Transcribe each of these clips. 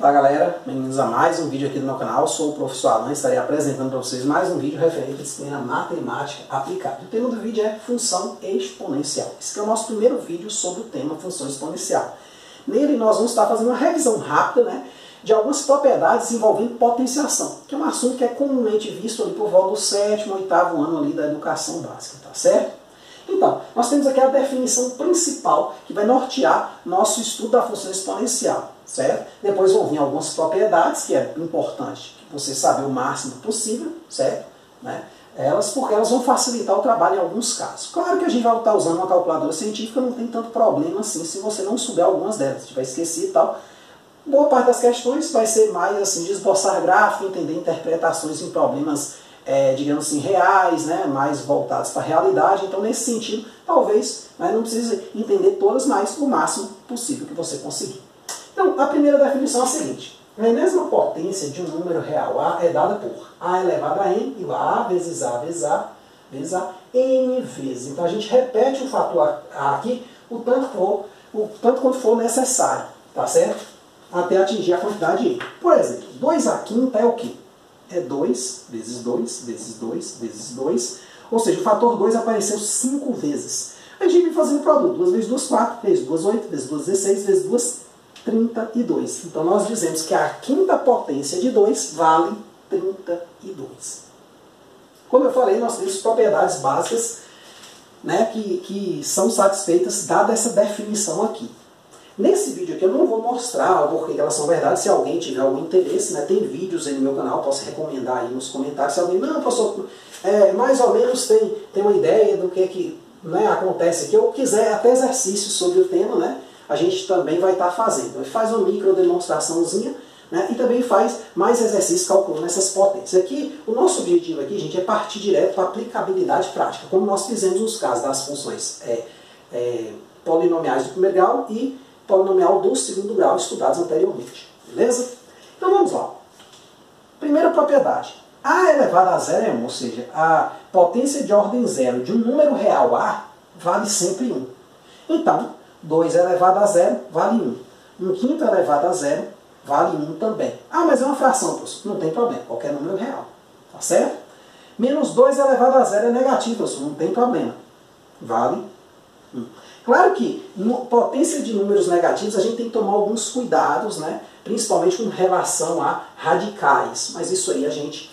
Fala galera, bem-vindos a mais um vídeo aqui do meu canal. Sou o professor Alan e estarei apresentando para vocês mais um vídeo referente à disciplina Matemática Aplicada. O tema do vídeo é Função Exponencial. Esse é o nosso primeiro vídeo sobre o tema Função Exponencial. Nele nós vamos estar fazendo uma revisão rápida, de algumas propriedades envolvendo potenciação, que é um assunto que é comumente visto ali por volta do 7º, 8º ano ali da educação básica, tá certo? Então, nós temos aqui a definição principal que vai nortear nosso estudo da função exponencial, certo? Depois vão vir algumas propriedades, que é importante você saber o máximo possível, certo? Porque elas vão facilitar o trabalho em alguns casos. Claro que a gente vai estar usando uma calculadora científica, não tem tanto problema assim se você não souber algumas delas, a gente vai esquecer e tal. Boa parte das questões vai ser mais assim, de esboçar gráfico, entender interpretações em problemas digamos assim, reais, mais voltados para a realidade. Então, nesse sentido, talvez não precise entender todas, mas o máximo possível que você conseguir. Então, a primeira definição é a seguinte: a enésima potência de um número real A é dada por A elevado a n igual a vezes A vezes A vezes A n vezes. Então, a gente repete o fator A aqui o tanto quanto for necessário, tá certo? Até atingir a quantidade n. Por exemplo, 2/5 é o quê? É 2 vezes 2 vezes 2 vezes 2, ou seja, o fator 2 apareceu 5 vezes. A gente vem fazendo o produto: 2 vezes 2, 4, vezes 2, 8, vezes 2, 16, vezes 2, 32. Então nós dizemos que a quinta potência de 2 vale 32. Como eu falei, nós temos propriedades básicas que são satisfeitas dada essa definição aqui. Nesse vídeo aqui eu não vou mostrar o porquê que elas são verdade. Se alguém tiver algum interesse, tem vídeos aí no meu canal, posso recomendar aí nos comentários. Se alguém, não, professor, mais ou menos tem uma ideia do que acontece aqui, ou quiser até exercícios sobre o tema, a gente também vai estar fazendo. Ele faz uma micro demonstraçãozinha, e também faz mais exercícios calculando essas potências. Aqui, o nosso objetivo aqui, gente, é partir direto para a aplicabilidade prática, como nós fizemos nos casos das funções polinomiais do primeiro grau e polinomial do segundo grau estudados anteriormente. Beleza? Então vamos lá. Primeira propriedade. A elevado a zero é 1, ou seja, a potência de ordem zero de um número real A vale sempre 1. Então, 2 elevado a zero vale 1. 1/5 elevado a zero vale 1 também. Ah, mas é uma fração, professor. Não tem problema, qualquer número real. Tá certo? Menos 2 elevado a zero é negativo, professor. Não tem problema. Vale 1. Claro que, potência de números negativos, a gente tem que tomar alguns cuidados, principalmente com relação a radicais. Mas isso aí a gente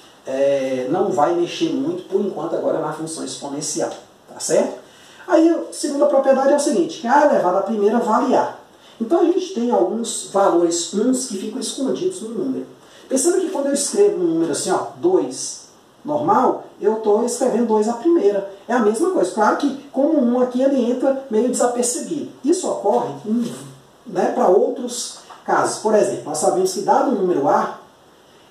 não vai mexer muito, por enquanto, agora na função exponencial. Tá certo? Aí, a segunda propriedade é o seguinte: que A elevado à primeira vale A. Então, a gente tem alguns valores uns que ficam escondidos no número. Pensando que quando eu escrevo um número assim, 2 normal, eu estou escrevendo 2 à primeira. É a mesma coisa. Claro que, como um aqui, ele entra meio desapercebido. Isso ocorre para outros casos. Por exemplo, nós sabemos que dado um número A,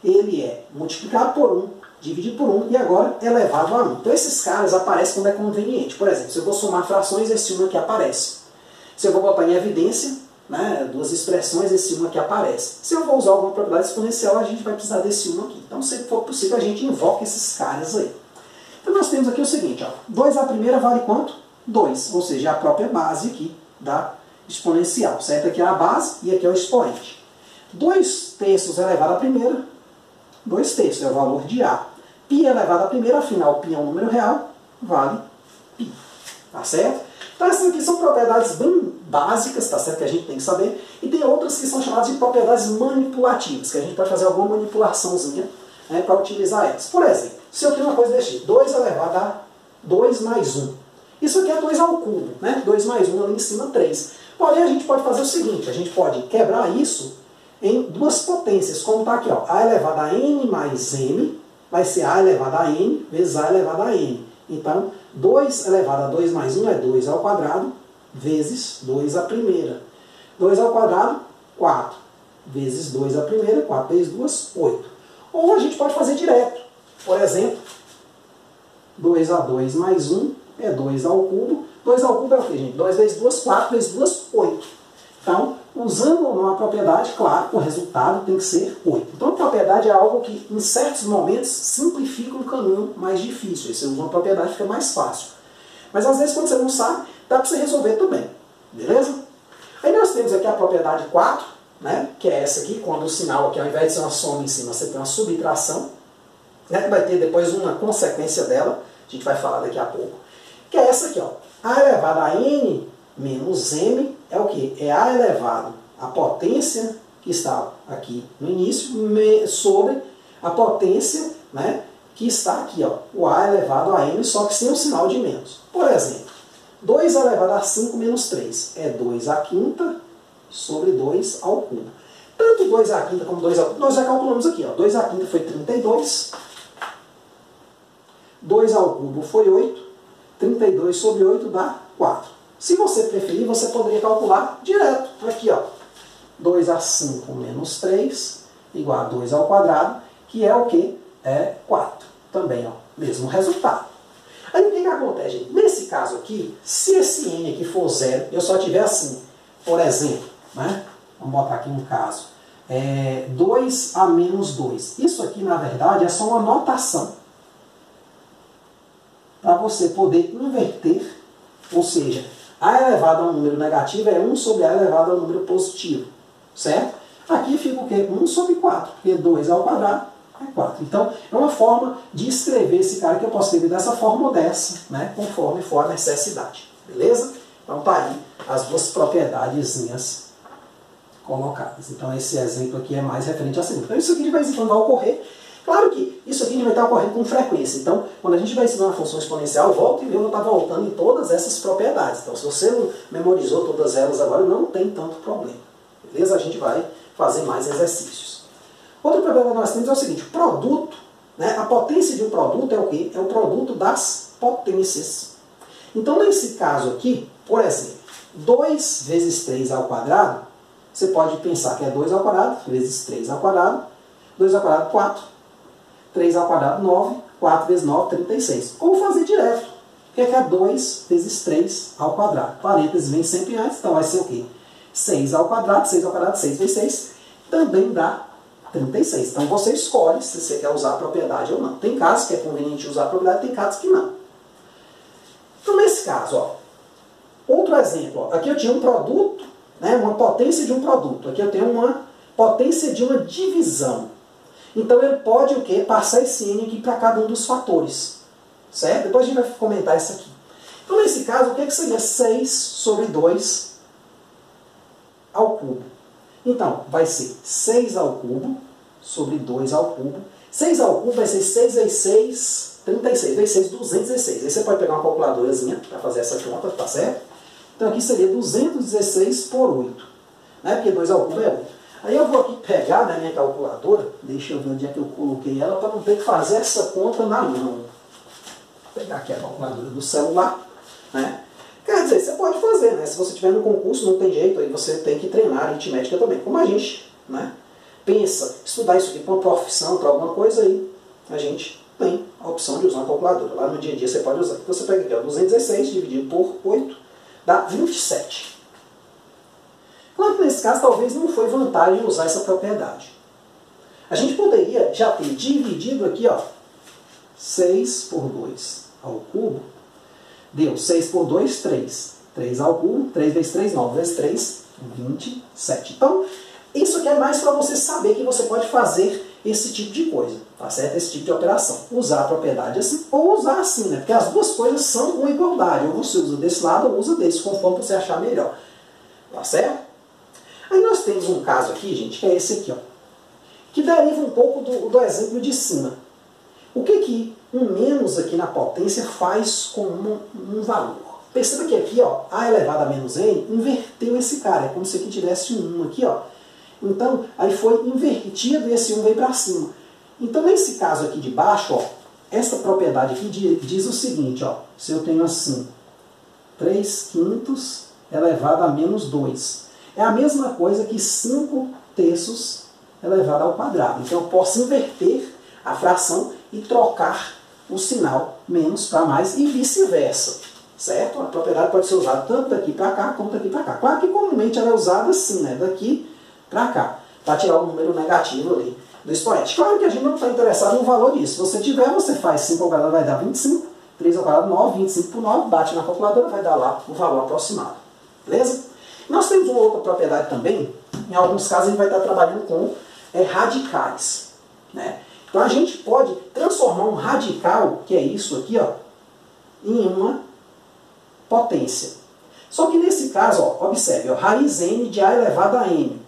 ele é multiplicado por 1, dividido por 1 e agora elevado a 1. Então esses caras aparecem quando é conveniente. Por exemplo, se eu vou somar frações, esse 1 aqui aparece. Se eu vou botar em evidência duas expressões, esse 1 aqui aparece. Se eu vou usar alguma propriedade exponencial, a gente vai precisar desse 1 aqui. Então, se for possível, a gente invoca esses caras aí. Então, nós temos aqui o seguinte: 2 à primeira vale quanto? 2, ou seja, a própria base aqui da exponencial. Certo? Aqui é a base e aqui é o expoente. 2/3 elevado à primeira, 2/3 é o valor de A. Π elevado à primeira, afinal, π é um número real, vale π. Tá certo? Então essas aqui são propriedades bem básicas, tá certo? Que a gente tem que saber. E tem outras que são chamadas de propriedades manipulativas, que a gente pode fazer alguma manipulaçãozinha para utilizar elas. Por exemplo, se eu tenho uma coisa desse tipo: 2 elevado a 2 mais 1. Isso aqui é 2 ao cubo, 2 mais 1 ali em cima, 3. Porém, a gente pode fazer o seguinte: a gente pode quebrar isso em duas potências, como está aqui, A elevado a n mais m, vai ser A elevado a n vezes A elevado a n. Então, 2 elevado a 2 mais 1 é 2 ao quadrado, vezes 2 à primeira. 2 ao quadrado, 4. Vezes 2 à primeira, 4 vezes 2, 8. Ou a gente pode fazer direto. Por exemplo, 2 a 2 mais 1 é 2 ao cubo. 2 ao cubo é o quê, gente? 2 vezes 2, 4 vezes 2, 8. Então, usando uma propriedade, claro, o resultado tem que ser 8. Então, a propriedade é algo que, em certos momentos, simplifica um caminho mais difícil. Aí você usa uma propriedade, fica mais fácil. Mas, às vezes, quando você não sabe, dá para você resolver também. Beleza? Aí nós temos aqui a propriedade 4, né, que é essa aqui, quando o sinal aqui, ao invés de ser uma soma em cima, você tem uma subtração, né, que vai ter depois uma consequência dela, a gente vai falar daqui a pouco, que é essa aqui, ó, a elevado a n menos m é o quê? É a elevado a potência que está aqui no início sobre a potência, né, que está aqui, ó, o a elevado a m, só que sem o sinal de menos. Por exemplo, 2 elevado a 5 menos 3 é 2 à quinta sobre 2 ao cubo. Tanto 2 à quinta como 2 ao cubo, nós já calculamos aqui, ó, 2 à quinta foi 32, 2 ao cubo foi 8, 32 sobre 8 dá 4. Se você preferir, você poderia calcular direto aqui, ó, 2 a 5 menos 3 igual a 2 ao quadrado, que é o que? É 4. Também, ó, mesmo resultado. Aí o que acontece, gente? Nesse caso aqui, se esse n aqui for zero, eu só tiver assim, por exemplo, né? Vamos botar aqui um caso. 2 a menos 2. Isso aqui, na verdade, é só uma notação para você poder inverter, ou seja, a elevado a um número negativo é 1 sobre a elevado a um número positivo, certo? Aqui fica o quê? 1 sobre 4, porque 2 ao quadrado é 4. Então, é uma forma de escrever esse cara que eu posso escrever dessa forma ou dessa, né? Conforme for a necessidade, beleza? Então, tá aí as duas propiedadezinhas colocadas. Então, esse exemplo aqui é mais referente à segunda. Então, isso aqui de vez em quando vai ocorrer. Claro que isso aqui vai estar ocorrendo com frequência. Então, quando a gente vai ensinar uma função exponencial, volta e eu vou estar voltando em todas essas propriedades. Então, se você não memorizou todas elas agora, não tem tanto problema. Beleza? A gente vai fazer mais exercícios. Outro problema que nós temos é o seguinte, produto, né, a potência de um produto é o quê? É o produto das potências. Então, nesse caso aqui, por exemplo, 2 vezes 3 ao quadrado, você pode pensar que é 2 ao quadrado, vezes 3 ao quadrado, 2 ao quadrado, 4, 3 ao quadrado, 9, 4 vezes 9, 36. Ou fazer direto, que é 2 vezes 3 ao quadrado. Parênteses vem sempre antes, então vai ser o quê? 6 ao quadrado, 6 ao quadrado, 6 vezes 6, também dá 36. Então você escolhe se você quer usar a propriedade ou não. Tem casos que é conveniente usar a propriedade, tem casos que não. Então nesse caso, ó, outro exemplo, ó, aqui eu tinha um produto, né, uma potência de um produto. Aqui eu tenho uma potência de uma divisão. Então ele pode o quê? Passar esse n aqui para cada um dos fatores. Certo? Depois a gente vai comentar isso aqui. Então nesse caso, o que seria 6 sobre 2 ao cubo? Então, vai ser 6 ao cubo sobre 2 ao cubo. 6 ao cubo vai ser 6 vezes 6, 36. Vezes 6, 216. Aí você pode pegar uma calculadorazinha para fazer essa conta, tá certo? Então aqui seria 216 por 8. Né? Porque 2 ao cubo é 8. Aí eu vou aqui pegar na minha calculadora, deixa eu ver onde é que eu coloquei ela, para não ter que fazer essa conta na mão. Vou pegar aqui a calculadora do celular, né? Quer dizer, você pode fazer, né? Se você estiver no concurso, não tem jeito, aí você tem que treinar aritmética também. Como a gente, né, pensa, estudar isso aqui para uma profissão, para alguma coisa, aí a gente tem a opção de usar uma calculadora. Lá no dia a dia você pode usar. Então você pega aqui, ó, 216 dividido por 8, dá 27. Claro que nesse caso talvez não foi vantagem usar essa propriedade. A gente poderia já ter dividido aqui, ó, 6 por 2 ao cubo, deu 6 por 2, 3. 3 ao cubo, 3 vezes 3, 9 vezes 3, 27. Então, isso aqui é mais para você saber que você pode fazer esse tipo de coisa, tá certo? Esse tipo de operação. Usar a propriedade assim, ou usar assim, né? Porque as duas coisas são uma igualdade. Ou você usa desse lado, ou usa desse, conforme você achar melhor. Tá certo? Aí nós temos um caso aqui, gente, que é esse aqui, ó, que deriva um pouco do exemplo de cima. O que um menos aqui na potência faz com um valor? Perceba que aqui, ó, a elevado a menos n inverteu esse cara. É como se aqui tivesse um 1 aqui, ó. Então, aí foi invertido e esse 1 veio para cima. Então, nesse caso aqui de baixo, ó, essa propriedade aqui diz o seguinte, ó, se eu tenho assim, 3 quintos elevado a menos 2. É a mesma coisa que 5 terços elevado ao quadrado. Então, eu posso inverter a fração e trocar o sinal menos para mais e vice-versa. Certo? A propriedade pode ser usada tanto daqui para cá quanto daqui para cá. Claro que comumente ela é usada assim, né? Daqui para cá, para tirar o número negativo ali do expoente. Claro que a gente não está interessado no valor disso. Se você tiver, você faz 5 ao quadrado, vai dar 25. 3 ao quadrado, 9. 25 por 9, bate na calculadora, vai dar lá o valor aproximado. Beleza? Nós temos uma outra propriedade também, Em alguns casos a gente vai estar trabalhando com radicais, né? Então a gente pode transformar um radical, que é isso aqui, ó, em uma potência. Só que nesse caso, ó, observe, ó, raiz n de a elevado a n.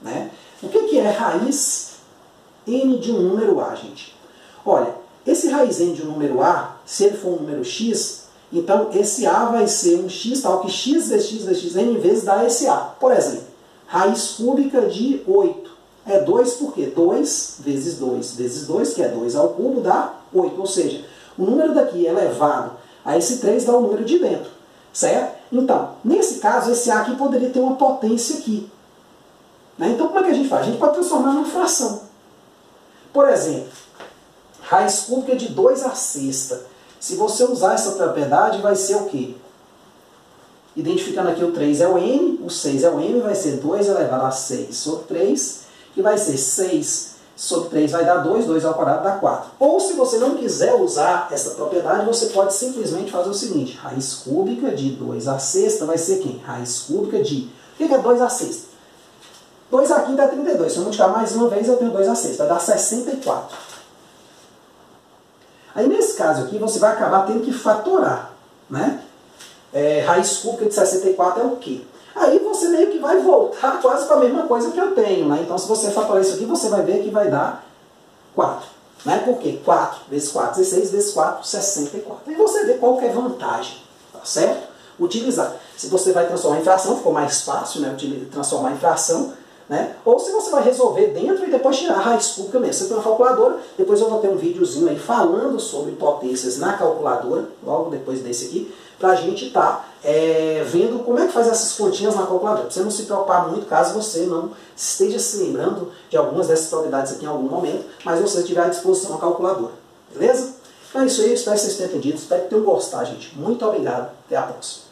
Né? O que é raiz n de um número a, gente? Olha, esse raiz n de um número a, se ele for um número x, então esse a vai ser um x tal que x vezes n vezes dá esse a. Por exemplo, raiz cúbica de 8. É 2 por quê? 2 vezes 2 vezes 2, que é 2 ao cubo, dá 8. Ou seja, o número daqui elevado a esse 3 dá o número de dentro. Certo? Então, nesse caso, esse a aqui poderia ter uma potência aqui. Né? Então, como é que a gente faz? A gente pode transformar numa fração. Por exemplo, raiz cúbica de 2 à sexta. Se você usar essa propriedade, vai ser o quê? Identificando aqui o 3 é o n, o 6 é o m, vai ser 2 elevado a 6 sobre 3, que vai ser 6 sobre 3 vai dar 2, 2 ao quadrado dá 4. Ou se você não quiser usar essa propriedade, você pode simplesmente fazer o seguinte, raiz cúbica de 2 à sexta vai ser quem? Raiz cúbica de... O que é 2 à sexta? 2 à quinta é 32. Se eu multiplicar mais uma vez, eu tenho 2 à sexta. Vai dar 64. Aí nesse caso aqui, você vai acabar tendo que fatorar. Né? Raiz cúbica de 64 é o quê? Aí você meio que vai voltar quase para a mesma coisa que eu tenho. Né? Então, se você fatorar isso aqui, você vai ver que vai dar 4. Né? Por quê? 4 vezes 4, 16 vezes 4, 64. Aí você vê qual que é a vantagem. Tá certo? Utilizar. Se você vai transformar em fração, ficou mais fácil, né? Transformar em fração. Né? Ou se você vai resolver dentro e depois tirar a raiz cúbica mesmo. Você tem uma calculadora, depois eu vou ter um videozinho aí falando sobre potências na calculadora, logo depois desse aqui, para a gente estar vendo como é que faz essas continhas na calculadora. Pra você não se preocupar muito caso você não esteja se lembrando de algumas dessas propriedades aqui em algum momento, mas você tiver à disposição a calculadora. Beleza? Então é isso aí, espero que vocês tenham entendido, espero que tenham gostado, gente. Muito obrigado, até a próxima.